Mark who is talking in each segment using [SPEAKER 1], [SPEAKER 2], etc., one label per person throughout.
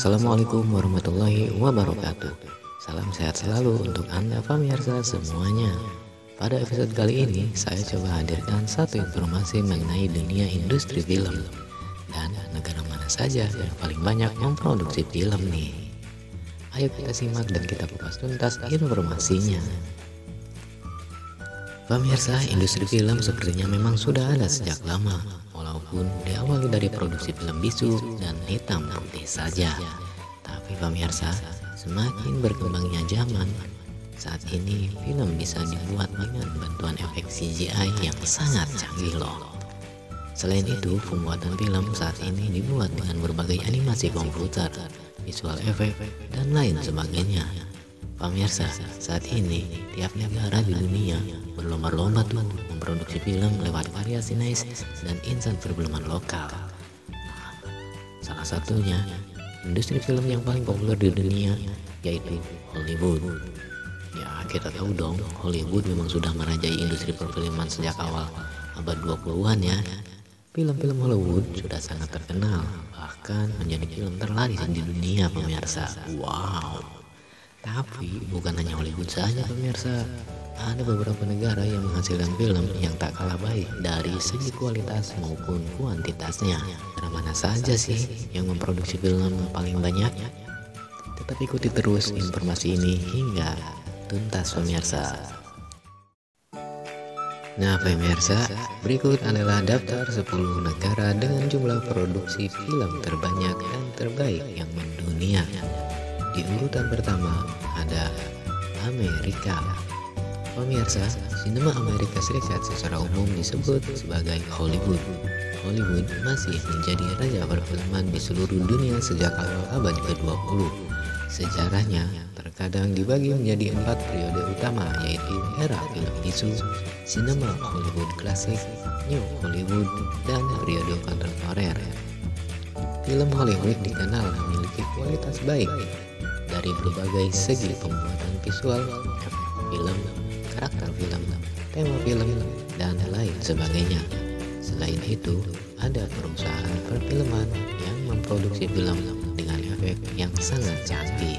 [SPEAKER 1] Assalamualaikum warahmatullahi wabarakatuh. Salam sehat selalu untuk Anda pemirsa semuanya. Pada episode kali ini saya coba hadirkan satu informasi mengenai dunia industri film dan negara mana saja yang paling banyak memproduksi film nih. Ayo kita simak dan kita kupas tuntas informasinya. Pemirsa, industri film sepertinya memang sudah ada sejak lama, walaupun diawali dari produksi film bisu dan hitam putih saja. Tapi pemirsa, semakin berkembangnya zaman, saat ini film bisa dibuat dengan bantuan efek CGI yang sangat canggih loh. Selain itu, pembuatan film saat ini dibuat dengan berbagai animasi komputer, visual effect, dan lain sebagainya. Pemirsa, saat ini tiap negara di dunia berlomba-lomba tuh memproduksi film lewat variasi niche dan insan perfilman lokal. Salah satunya industri film yang paling populer di dunia yaitu Hollywood. Ya, kita tahu dong, Hollywood memang sudah merajai industri perfilman sejak awal abad 20-an ya. Film-film Hollywood sudah sangat terkenal, bahkan menjadi film terlaris di dunia pemirsa. Wow. Tapi bukan hanya Hollywood saja pemirsa, ada beberapa negara yang menghasilkan film yang tak kalah baik dari segi kualitas maupun kuantitasnya. Negara mana saja sih yang memproduksi film paling banyak? Tetap ikuti terus informasi ini hingga tuntas pemirsa. Nah pemirsa, berikut adalah daftar 10 negara dengan jumlah produksi film terbanyak dan terbaik yang mendunia. Di urutan pertama ada Amerika. Pemirsa, sinema Amerika Serikat secara umum disebut sebagai Hollywood. Hollywood masih menjadi raja perfilman di seluruh dunia sejak awal abad ke-20. Sejarahnya terkadang dibagi menjadi 4 periode utama, yaitu era film bisu, sinema Hollywood klasik, New Hollywood, dan periode kontemporer. Film Hollywood dikenal memiliki kualitas baik dari berbagai segi pembuatan visual, efek film, karakter film, tema film, dan lain sebagainya. Selain itu, ada perusahaan perfilman yang memproduksi film dengan efek yang sangat canggih.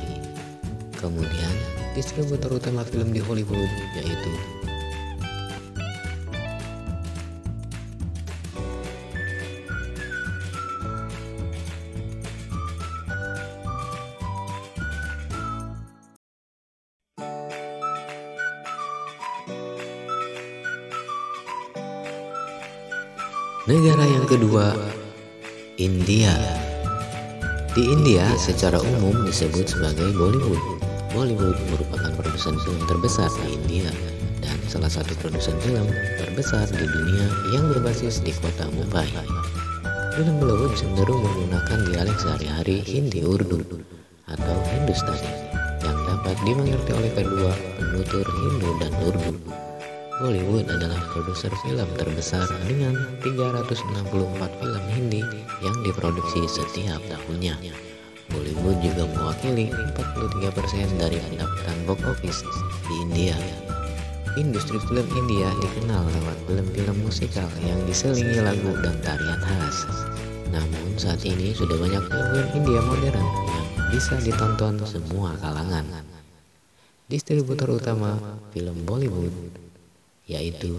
[SPEAKER 1] Kemudian, distributor utama film di Hollywood yaitu negara yang kedua, India. Di India secara umum disebut sebagai Bollywood. Bollywood merupakan produsen film terbesar di India dan salah satu produsen film terbesar di dunia yang berbasis di kota Mumbai. Film Bollywood cenderung menggunakan dialek sehari-hari Hindi Urdu atau Hindustani yang dapat dimengerti oleh kedua penutur Hindu dan Urdu. Bollywood adalah produser film terbesar dengan 364 film Hindi yang diproduksi setiap tahunnya. Bollywood juga mewakili 43% dari pendapatan box office di India. Industri film India dikenal lewat film-film musikal yang diselingi lagu dan tarian khas. Namun saat ini sudah banyak film India modern yang bisa ditonton semua kalangan. Distributor utama film Bollywood yaitu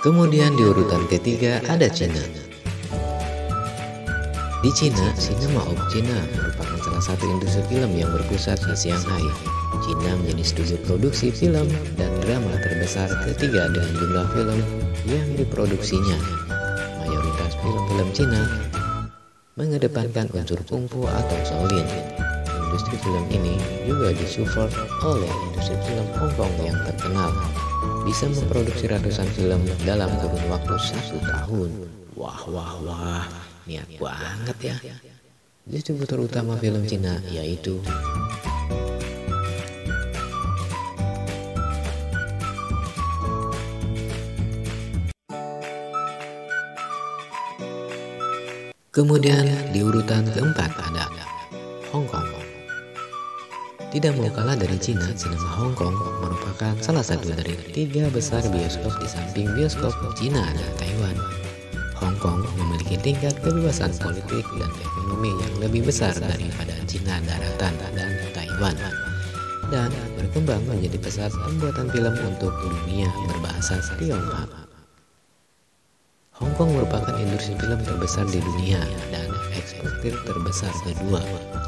[SPEAKER 1] kemudian di urutan ketiga ada Cina. Di Cina, Cinema of China merupakan salah satu industri film yang berpusat di Shanghai. Cina menjadi studio produksi film dan drama terbesar ketiga dengan jumlah film yang diproduksinya. Mayoritas film-film Cina mengedepankan unsur kungfu atau Shaolin. Industri film ini juga disupport oleh industri film Hong Kong yang terkenal. Bisa memproduksi ratusan film dalam kurun waktu 1 tahun. Wah, niat banget ya. Distributor utama film Cina yaitu Kemudian di urutan keempat ada Hong Kong. Tidak mau kalah dari Cina, sinema Hong Kong merupakan salah satu dari 3 besar bioskop di samping bioskop Cina dan Taiwan. Hong Kong memiliki tingkat kebebasan politik dan ekonomi yang lebih besar daripada Cina daratan dan Taiwan, dan berkembang menjadi pusat pembuatan film untuk dunia berbahasa Tionghoa. Hong Kong merupakan industri film terbesar di dunia dan eksportir terbesar kedua,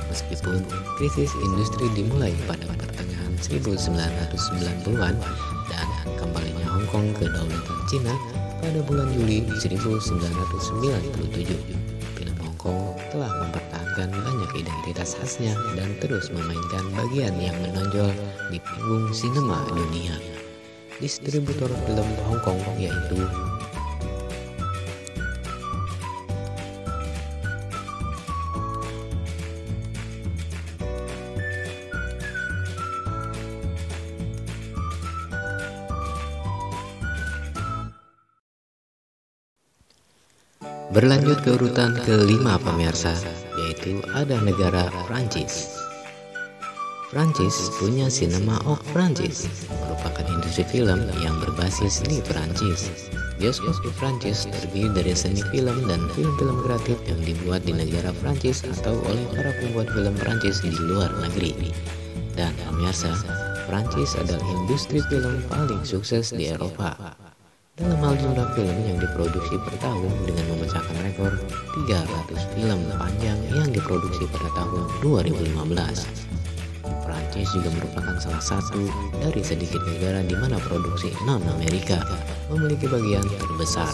[SPEAKER 1] meskipun krisis industri dimulai pada pertengahan 1990-an dan kembalinya Hong Kong ke Kedaulatan Cina pada bulan Juli 1997. Film Hong Kong telah mempertahankan banyak identitas khasnya dan terus memainkan bagian yang menonjol di panggung sinema dunia. Distributor film Hong Kong yaitu Berlanjut ke urutan kelima pemirsa, yaitu ada negara Prancis. Prancis punya Cinema of France, merupakan industri film yang berbasis di Prancis. Bioskop di Prancis terdiri dari seni film dan film-film kreatif yang dibuat di negara Prancis atau oleh para pembuat film Prancis di luar negeri. Dan pemirsa, Prancis adalah industri film paling sukses di Eropa dalam hal jumlah film yang diproduksi per tahun, dengan memecahkan rekor 300 film panjang yang diproduksi pada tahun 2015. Prancis juga merupakan salah satu dari sedikit negara di mana produksi non-Amerika memiliki bagian terbesar.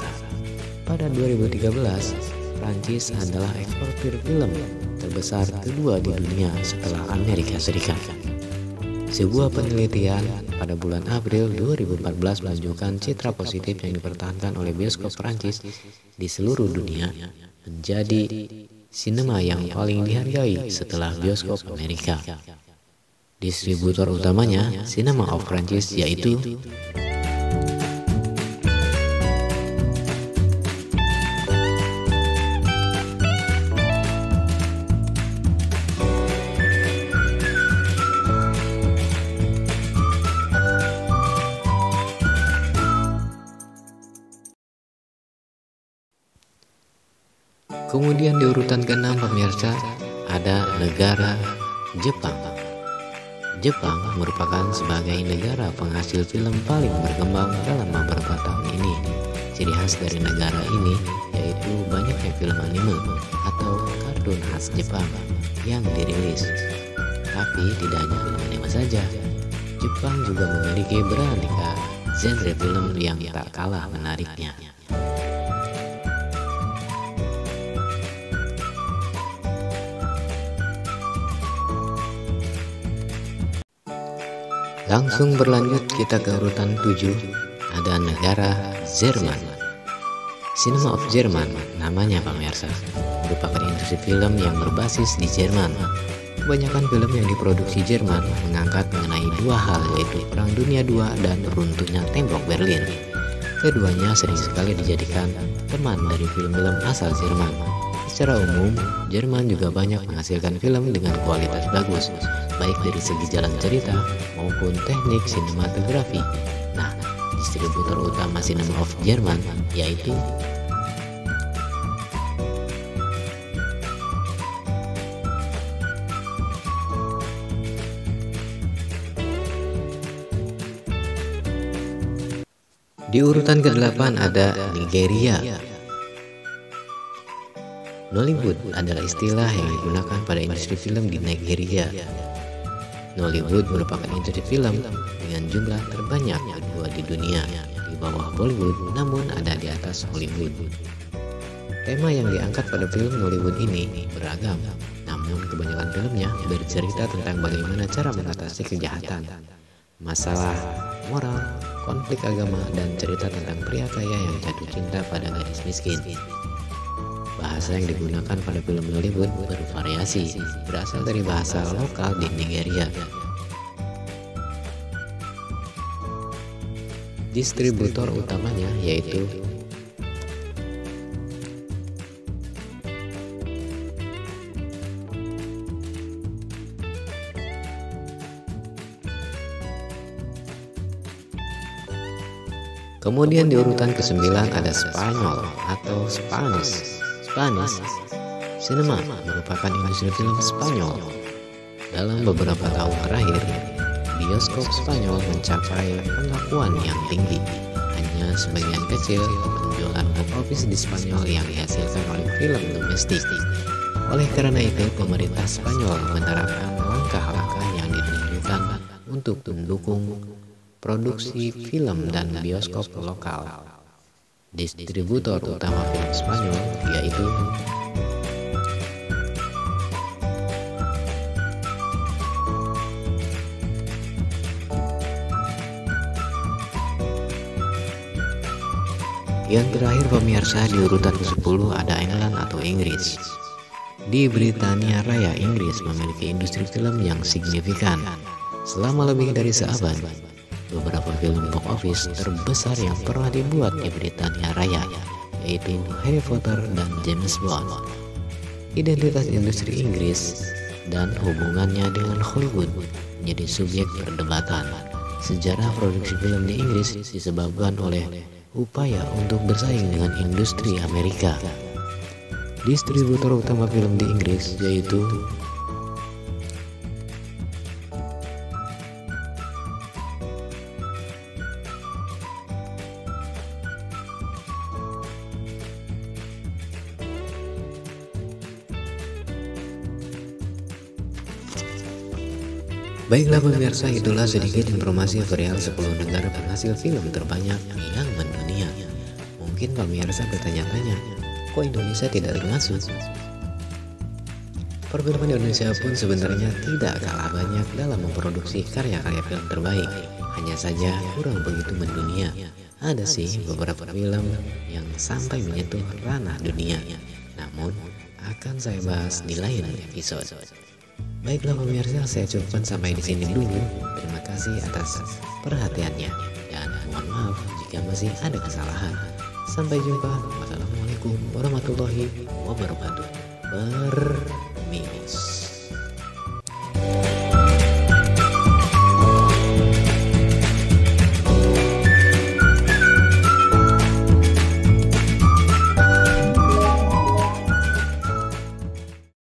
[SPEAKER 1] Pada 2013, Prancis adalah eksportir film terbesar kedua di dunia setelah Amerika Serikat. Sebuah penelitian pada bulan April 2014 menunjukkan citra positif yang dipertahankan oleh bioskop Prancis di seluruh dunia menjadi sinema yang paling dihargai setelah bioskop Amerika. Distributor utamanya Cinema of France yaitu Kemudian di urutan ke-6 pemirsa ada negara Jepang. Jepang merupakan sebagai negara penghasil film paling berkembang dalam beberapa tahun ini. Ciri khas dari negara ini yaitu banyaknya film anime atau kartun khas Jepang yang dirilis. Tapi tidak hanya film anime saja, Jepang juga memiliki beraneka genre film yang tak kalah menariknya. Langsung berlanjut kita ke urutan 7, ada negara Jerman. Cinema of German namanya pemirsa, merupakan industri film yang berbasis di Jerman. Kebanyakan film yang diproduksi Jerman mengangkat mengenai dua hal, yaitu Perang Dunia II dan runtuhnya tembok Berlin. Keduanya sering sekali dijadikan teman dari film-film asal Jerman. Secara umum, Jerman juga banyak menghasilkan film dengan kualitas bagus, baik dari segi jalan cerita maupun teknik sinematografi. Nah, distributor utama Cinema of German yaitu di urutan ke-8 ada Nigeria. Nollywood adalah istilah yang digunakan pada industri film di Nigeria. Nollywood merupakan industri film dengan jumlah terbanyak kedua di dunia, di bawah Bollywood namun ada di atas Hollywood. Tema yang diangkat pada film Nollywood ini beragam, namun kebanyakan filmnya bercerita tentang bagaimana cara mengatasi kejahatan, masalah moral, konflik agama, dan cerita tentang pria kaya yang jatuh cinta pada gadis miskin. Bahasa yang digunakan pada film Nollywood bervariasi, berasal dari bahasa lokal di Nigeria. Distributor utamanya yaitu Kemudian di urutan ke-9 ada Spanyol atau Spanish. Spanish Cinema merupakan industri film Spanyol. Dalam beberapa tahun terakhir, bioskop Spanyol mencapai pengakuan yang tinggi. Hanya sebagian kecil penjualan box office di Spanyol yang dihasilkan oleh film domestik. Oleh karena itu, pemerintah Spanyol menerapkan langkah-langkah yang ditunjukkan untuk mendukung produksi film dan bioskop lokal. Distributor utama film Spanyol yaitu yang terakhir pemirsa, di urutan ke-10 ada England atau Inggris. Di Britania Raya, Inggris memiliki industri film yang signifikan. Selama lebih dari seabad, beberapa film box office terbesar yang pernah dibuat di Britania Raya yaitu Harry Potter dan James Bond. Identitas industri Inggris dan hubungannya dengan Hollywood menjadi subjek perdebatan. Sejarah produksi film di Inggris disebabkan oleh upaya untuk bersaing dengan industri Amerika. Distributor utama film di Inggris yaitu Baiklah pemirsa, itulah sedikit informasi perihal 10 negara penghasil film terbanyak yang mendunia. Mungkin pemirsa bertanya-tanya, kok Indonesia tidak termasuk? Perfilman Indonesia pun sebenarnya tidak kalah banyak dalam memproduksi karya-karya film terbaik. Hanya saja kurang begitu mendunia. Ada sih beberapa film yang sampai menyentuh ranah dunia. Namun akan saya bahas di lain episode. Baiklah pemirsa, saya cukupkan sampai di sini dulu. Terima kasih atas perhatiannya dan mohon maaf jika masih ada kesalahan. Sampai jumpa. Wassalamualaikum warahmatullahi wabarakatuh. Permiss.